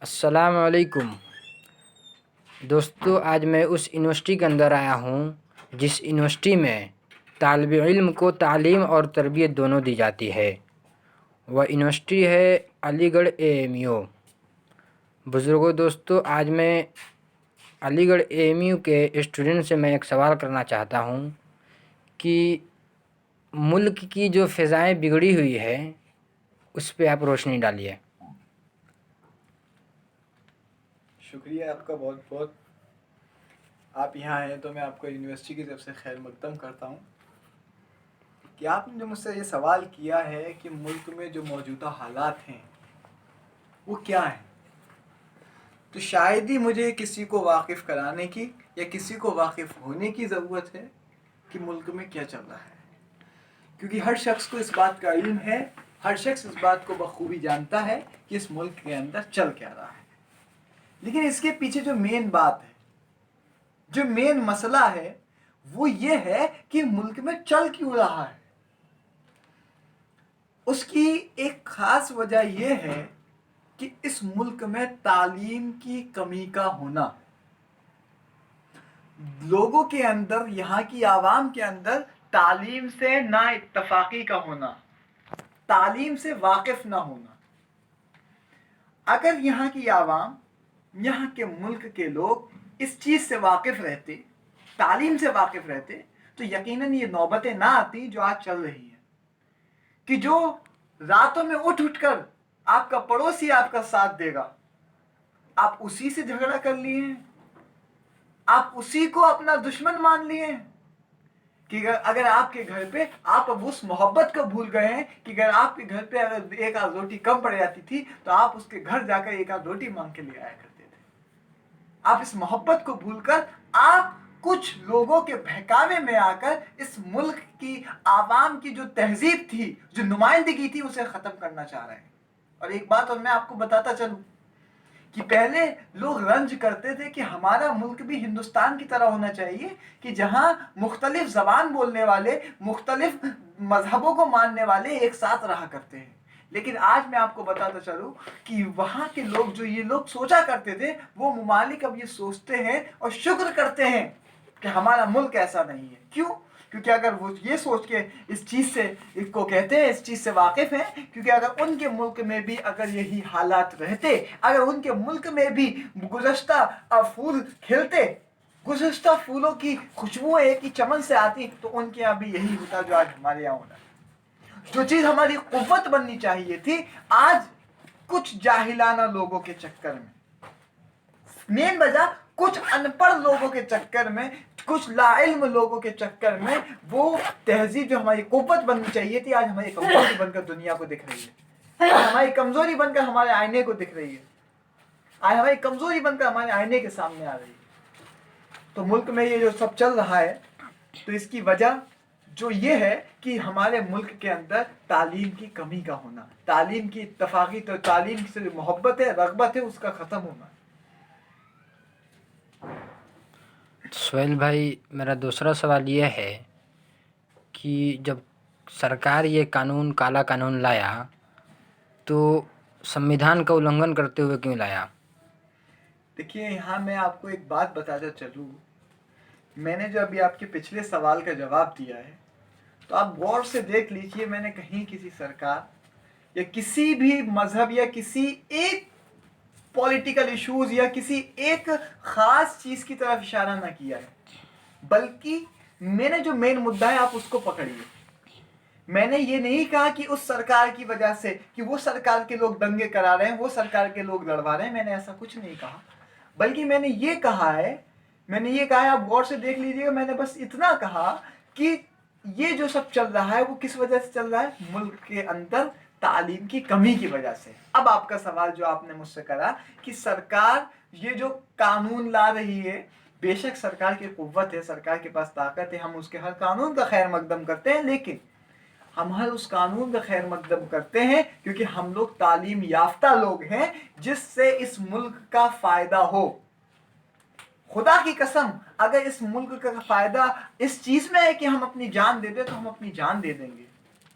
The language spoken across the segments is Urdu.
السلام علیکم دوستو، آج میں اس یونیورسٹی کے اندر آیا ہوں جس یونیورسٹی میں طالب علم کو تعلیم اور تربیت دونوں دی جاتی ہے۔ وہ یونیورسٹی ہے علی گڑھ AMU۔ بزرگوں دوستو، آج میں علی گڑھ AMU کے اسٹوڈنٹ سے میں ایک سوال کرنا چاہتا ہوں کہ ملک کی جو فضائیں بگڑی ہوئی ہے اس پہ آپ روشنی ڈالیے۔ شکریہ آپ کا بہت بہت۔ آپ یہاں ہیں تو میں آپ کو یونیورسٹی کی طرف سے خیر مقدم کرتا ہوں کہ آپ نے جو مجھ سے یہ سوال کیا ہے کہ ملک میں جو موجودہ حالات ہیں وہ کیا ہیں، تو شاید ہی مجھے کسی کو واقف کرانے کی یا کسی کو واقف ہونے کی ضرورت ہے کہ ملک میں کیا چل رہا ہے، کیونکہ ہر شخص کو اس بات کا علم ہے، ہر شخص اس بات کو بخوبی جانتا ہے کہ اس ملک کے اندر چل کیا رہا ہے۔ لیکن اس کے پیچھے جو مین بات ہے، جو مین مسئلہ ہے، وہ یہ ہے کہ ملک میں چل کیوں رہا ہے۔ اس کی ایک خاص وجہ یہ ہے کہ اس ملک میں تعلیم کی کمی کا ہونا، لوگوں کے اندر، یہاں کی عوام کے اندر تعلیم سے نا اتفاقی کا ہونا، تعلیم سے واقف نہ ہونا۔ اگر یہاں کی عوام، یہاں کے ملک کے لوگ اس چیز سے واقف رہتے، تعلیم سے واقف رہتے، تو یقیناً یہ نوبتیں نہ آتی جو آج چل رہی ہیں، کہ جو راتوں میں اٹھ کر آپ کا پڑوسی آپ کا ساتھ دے گا، آپ اسی سے جھگڑا کر لیے ہیں، آپ اسی کو اپنا دشمن مان لیے ہیں، کہ اگر آپ کے گھر پہ آپ اب اس محبت کو بھول گئے ہیں کہ اگر آپ کے گھر پہ اگر ایک آدھ روٹی کم پڑ جاتی تھی تو آپ اس کے گھر جا کر ایک آدھ روٹی مانگ کے لے آیا کرتے تھے۔ آپ اس محبت کو بھول کر آپ کچھ لوگوں کے بہکاوے میں آ کر اس ملک کی عوام کی جو تہذیب تھی، جو نمائندگی تھی، اسے ختم کرنا چاہ رہے ہیں۔ اور ایک بات اور میں آپ کو بتاتا چلوں کہ پہلے لوگ رنج کرتے تھے کہ ہمارا ملک بھی ہندوستان کی طرح ہونا چاہیے، کہ جہاں مختلف زبان بولنے والے، مختلف مذہبوں کو ماننے والے ایک ساتھ رہا کرتے ہیں۔ لیکن آج میں آپ کو بتاتا چلوں کہ وہاں کے لوگ، جو یہ لوگ سوچا کرتے تھے، وہ ممالک اب یہ سوچتے ہیں اور شکر کرتے ہیں کہ ہمارا ملک ایسا نہیں ہے۔ کیوں؟ کیونکہ اگر وہ یہ سوچ کے اس چیز سے اس کو کہتے ہیں، اس چیز سے واقف ہیں، کیونکہ اگر ان کے ملک میں بھی اگر یہی حالات رہتے، اگر ان کے ملک میں بھی گزشتہ پھول کھلتے، گزشتہ پھولوں کی خوشبو ایک ہی چمن سے آتی، تو ان کے یہاں بھی یہی ہوتا جو آج ہمارے یہاں ہونا ہے۔ جو چیز ہماری قوت بننی چاہیے تھی، آج کچھ جاہلانہ لوگوں کے چکر میں، مین وجہ کچھ ان پڑھ لوگوں کے چکر میں، کچھ لا علم لوگوں کے چکر میں، وہ تہذیب جو ہماری قوت بننی چاہیے تھی، آج ہماری کمزوری بن کر دنیا کو دکھ رہی ہے، آج ہماری کمزوری بن کر ہمارے آئینے کو دکھ رہی ہے، آج ہماری کمزوری بن کر ہمارے آئینے کے سامنے آ رہی ہے۔ تو ملک میں یہ جو سب چل رہا ہے، تو اس کی وجہ جو یہ ہے کہ ہمارے ملک کے اندر تعلیم کی کمی کا ہونا، تعلیم کی اتفاقی، تو تعلیم سے جو محبت ہے، رغبت ہے، اس کا ختم ہونا۔ سہیل بھائی، میرا دوسرا سوال یہ ہے کہ جب سرکار یہ قانون، کالا قانون لایا تو سمویدھان کا النگھن کرتے ہوئے کیوں لایا؟ دیکھیے، یہاں میں آپ کو ایک بات بتاتا چلوں، میں نے جو ابھی آپ کے پچھلے سوال کا جواب دیا ہے، تو آپ غور سے دیکھ لیجئے، میں نے کہیں کسی سرکار یا کسی بھی مذہب یا کسی ایک پولیٹیکل ایشوز یا کسی ایک خاص چیز کی طرف اشارہ نہ کیا ہے، بلکہ میں نے جو مین مدعا ہے آپ اس کو پکڑیے۔ میں نے یہ نہیں کہا کہ اس سرکار کی وجہ سے، کہ وہ سرکار کے لوگ دنگے کرا رہے ہیں، وہ سرکار کے لوگ لڑوا رہے ہیں، میں نے ایسا کچھ نہیں کہا، بلکہ میں نے یہ کہا ہے، آپ غور سے دیکھ لیجئے گا، میں نے بس اتنا کہا کہ یہ جو سب چل رہا ہے وہ کس وجہ سے چل رہا ہے؟ ملک کے اندر تعلیم کی کمی کی وجہ سے۔ اب آپ کا سوال جو آپ نے مجھ سے کرا کہ سرکار یہ جو قانون لا رہی ہے، بے شک سرکار کی قوت ہے، سرکار کے پاس طاقت ہے، ہم اس کے ہر قانون کا خیر مقدم کرتے ہیں، لیکن ہم ہر اس قانون کا خیر مقدم کرتے ہیں کیونکہ ہم لوگ تعلیم یافتہ لوگ ہیں، جس سے اس ملک کا فائدہ ہو۔ خدا کی قسم، اگر اس ملک کا فائدہ اس چیز میں ہے کہ ہم اپنی جان دے دیں تو ہم اپنی جان دے دیں گے،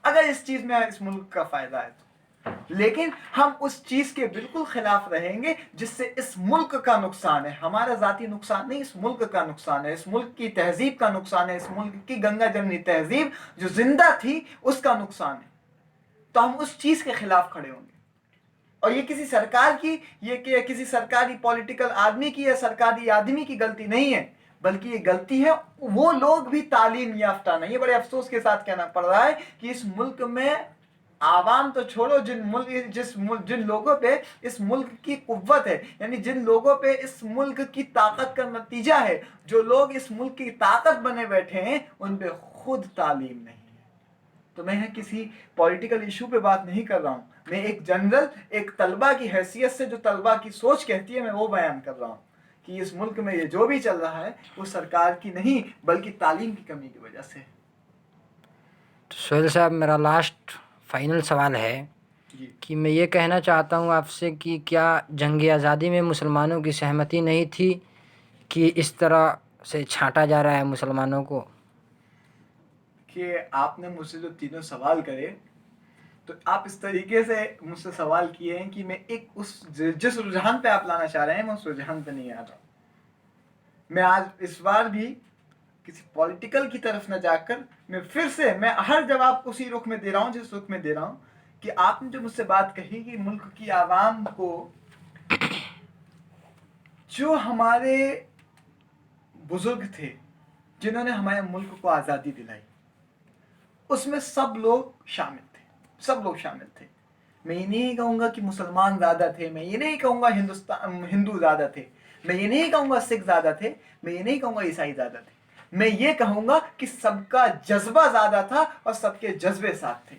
اگر اس چیز میں اس ملک کا فائدہ ہے تو۔ لیکن ہم اس چیز کے بالکل خلاف رہیں گے جس سے اس ملک کا نقصان ہے. ہمارا ذاتی نقصان نہیں، اس ملک کا نقصان ہے، اس ملک کی تہذیب کا نقصان ہے، اس ملک کی گنگا جمنی تہذیب جو زندہ تھی اس کا نقصان ہے. تو ہم اس چیز کے خلاف کھڑے ہوں گے. اور یہ کسی سرکار کی، یہ کہ کسی سرکاری پولیٹیکل آدمی کی یا سرکاری آدمی کی غلطی نہیں ہے، بلکہ یہ غلطی ہے وہ لوگ بھی تعلیم یافتہ نہیں. یہ بڑے افسوس کے ساتھ کہنا پڑ رہا ہے کہ اس ملک میں عوام تو چھوڑو، جن لوگوں پہ اس ملک کی قوت ہے، یعنی جن لوگوں پہ اس ملک کی طاقت کا نتیجہ ہے، جو لوگ اس ملک کی طاقت بنے بیٹھے ہیں، ان پہ خود تعلیم نہیں ہے. تو میں کسی پولیٹیکل ایشو پہ بات نہیں کر رہا ہوں، میں ایک جنرل، ایک طلبہ کی حیثیت سے جو طلبہ کی سوچ کہتی ہے میں وہ بیان کر رہا ہوں کہ اس ملک میں یہ جو بھی چل رہا ہے وہ سرکار کی نہیں بلکہ تعلیم کی کمی کی وجہ سے. تو سہیل صاحب، میرا لاسٹ فائنل سوال ہے کہ میں یہ کہنا چاہتا ہوں آپ سے کہ کیا جنگ آزادی میں مسلمانوں کی سہمتی نہیں تھی کہ اس طرح سے چھانٹا جا رہا ہے مسلمانوں کو؟ کہ آپ نے مجھ سے جو تینوں سوال کرے تو آپ اس طریقے سے مجھ سے سوال کیے ہیں کہ میں ایک جس رجحان پہ آپ لانا چاہ رہے ہیں میں اس رجحان پہ نہیں آ رہا. میں آج اس بار بھی کسی پولیٹیکل کی طرف نہ جا کر میں پھر سے میں ہر جواب اسی رخ میں دے رہا ہوں جس رخ میں دے رہا ہوں کہ آپ نے جو مجھ سے بات کہی کہ ملک کی عوام کو، جو ہمارے بزرگ تھے جنہوں نے ہمارے ملک کو آزادی دلائی، اس میں سب لوگ شامل تھے، سب لوگ شامل تھے. میں یہ نہیں کہوں گا کہ مسلمان زیادہ تھے، میں یہ نہیں کہوں گا ہندو زیادہ تھے، میں یہ نہیں کہوں گا سکھ زیادہ تھے، میں یہ نہیں کہوں گا عیسائی زیادہ تھے. میں یہ کہوں گا کہ سب کا جذبہ زیادہ تھا اور سب کے جذبے ساتھ تھے.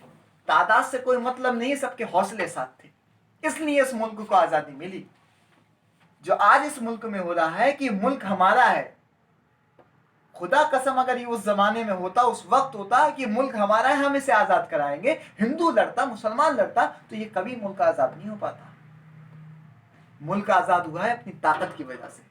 تعداد سے کوئی مطلب نہیں، سب کے حوصلے ساتھ تھے. اس لیے اس ملک کو آزادی ملی. جو آج اس ملک میں ہو رہا ہے کہ ملک ہمارا ہے، خدا قسم اگر یہ اس زمانے میں ہوتا، اس وقت ہوتا کہ ملک ہمارا ہے، ہم اسے آزاد کرائیں گے، ہندو لڑتا، مسلمان لڑتا، تو یہ کبھی ملک آزاد نہیں ہو پاتا. ملک آزاد ہوا ہے اپنی طاقت کی وجہ سے.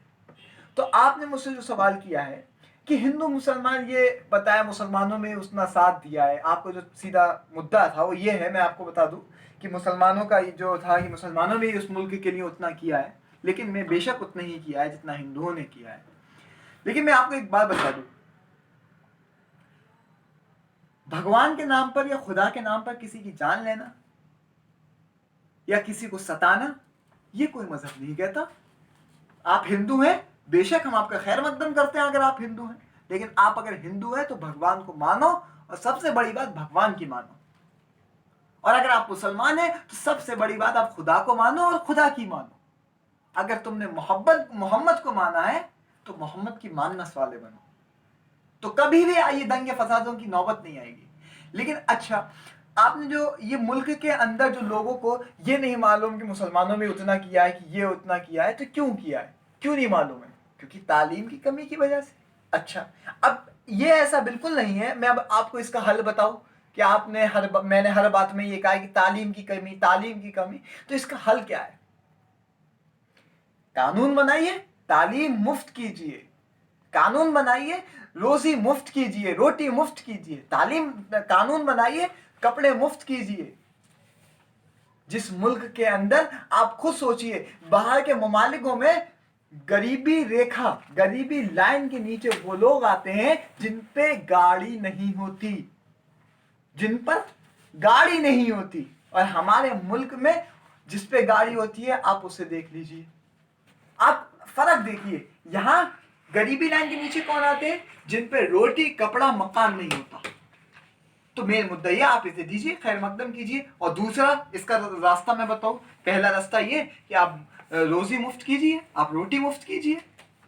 تو آپ نے مجھ سے جو سوال کیا ہے کہ ہندو مسلمان، یہ بتایا مسلمانوں میں اتنا ساتھ دیا ہے، آپ کو جو سیدھا مدعا تھا وہ یہ ہے، میں آپ کو بتا دوں کہ مسلمانوں کا جو تھا کہ مسلمانوں نے اس ملک کے لیے اتنا کیا ہے، لیکن میں بے شک اتنا ہی کیا ہے جتنا ہندوؤں نے کیا ہے. لیکن میں آپ کو ایک بات بتا دوں، بھگوان کے نام پر یا خدا کے نام پر کسی کی جان لینا یا کسی کو ستانا یہ کوئی مذہب نہیں کہتا. آپ ہندو ہیں، بے شک ہم آپ کا خیر مقدم کرتے ہیں اگر آپ ہندو ہیں، لیکن آپ اگر ہندو ہیں تو بھگوان کو مانو، اور سب سے بڑی بات بھگوان کی مانو. اور اگر آپ مسلمان ہیں تو سب سے بڑی بات آپ خدا کو مانو اور خدا کی مانو. اگر تم نے محمد کو مانا ہے تو محمد کی ماننس والے بنو، تو کبھی بھی یہ دنگ فسادوں کی نوبت نہیں آئے گی. لیکن اچھا، آپ نے جو یہ ملک کے اندر جو لوگوں کو یہ نہیں معلوم کہ مسلمانوں میں اتنا کیا ہے، کہ یہ اتنا کیا ہے، تو کیوں کیا ہے، کیوں نہیں معلوم ہے؟ کیونکہ تعلیم کی کمی کی وجہ سے. اچھا، اب یہ ایسا بالکل نہیں ہے. میں اب آپ کو اس کا حل بتاؤں کہ میں نے ہر بات میں یہ کہا کہ تعلیم کی کمی، تعلیم کی کمی. تو اس کا حل کیا ہے؟ قانون بنائیے، تعلیم مفت کیجیے. قانون بنائیے، روزی مفت کیجیے، روٹی مفت کیجیے. قانون بنائیے، کپڑے مفت کیجیے. جس ملک کے اندر آپ خود سوچئے، باہر کے ممالکوں میں غریبی ریکھا، غریبی لائن کے نیچے وہ لوگ آتے ہیں جن پہ گاڑی نہیں ہوتی، جن پر گاڑی نہیں ہوتی. اور ہمارے ملک میں جس پہ گاڑی ہوتی ہے آپ اسے دیکھ لیجئے، آپ فرق دیکھیے. یہاں غریبی لائن کے نیچے کون آتے ہیں؟ جن پہ روٹی، کپڑا، مکان نہیں ہوتا. تو مین مدعا یہ، آپ اسے دیجیے، خیر مقدم کیجیے. اور دوسرا اس کا راستہ میں بتاؤں، پہلا راستہ یہ کہ آپ روزی مفت کیجیے، آپ روٹی مفت کیجیے،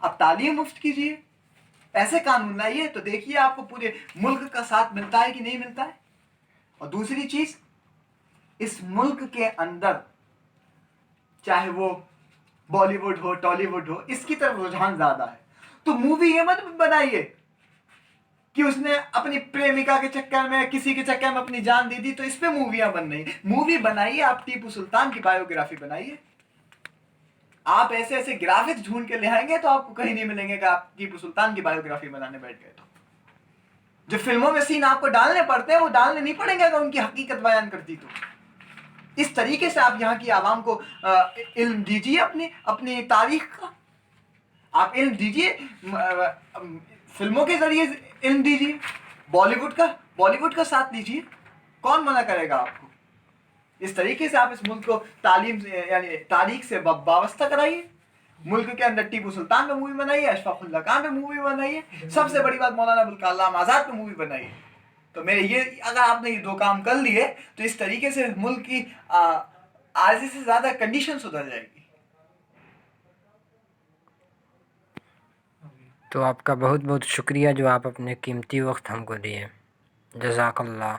آپ تعلیم مفت کیجیے. ایسے قانون لائیے تو دیکھیے آپ کو پورے ملک کا ساتھ ملتا ہے کہ نہیں ملتا ہے. اور دوسری چیز، اس ملک کے اندر چاہے وہ بالی ووڈ ہو، ٹالی ووڈ ہو، اس کی طرف رجحان زیادہ ہے. تو مووی یہ مت بنائیے کہ اس نے اپنی پریمکا کے چکر میں، کسی کے چکر میں اپنی جان دے دی، تو اس پہ موویاں بن رہی. مووی بنائیے، آپ ٹیپو سلطان کی بایوگرافی بنائیے. آپ ایسے ایسے گرافکس ڈھونڈ کے لے آئیں گے تو آپ کو کہیں نہیں ملیں گے کہ آپ ٹیپو سلطان کی بایوگرافی بنانے بیٹھ گئے. تو جو فلموں میں سین آپ کو ڈالنے پڑتے ہیں وہ ڈالنے نہیں پڑیں گے اگر ان کی حقیقت بیان کرتی تو. اس طریقے سے آپ یہاں کی عوام کو علم دیجیے اپنی تاریخ کا. آپ علم دیجیے, فلموں کے ذریعے علم دیجیے, بالی ووڈ کا ساتھ لیجیے, کون منع کرے گا آپ کو. اس طریقے سے آپ اس ملک کو تعلیم یعنی تاریخ سے وابستہ کرائیے. ملک کے اندر ٹیپو سلطان پہ مووی بنائیے, اشفاق اللہ خان پہ مووی بنائیے, سب سے بڑی بات مولانا ابوالکلام آزاد پہ مووی بنائیے. تو میرے یہ اگر آپ نے یہ دو کام کر لیے تو اس طریقے سے ملک کی آدھی سے زیادہ کنڈیشن سدھر جائے گی. تو آپ کا بہت بہت شکریہ جو آپ اپنے قیمتی وقت ہم کو دیے. جزاک اللہ.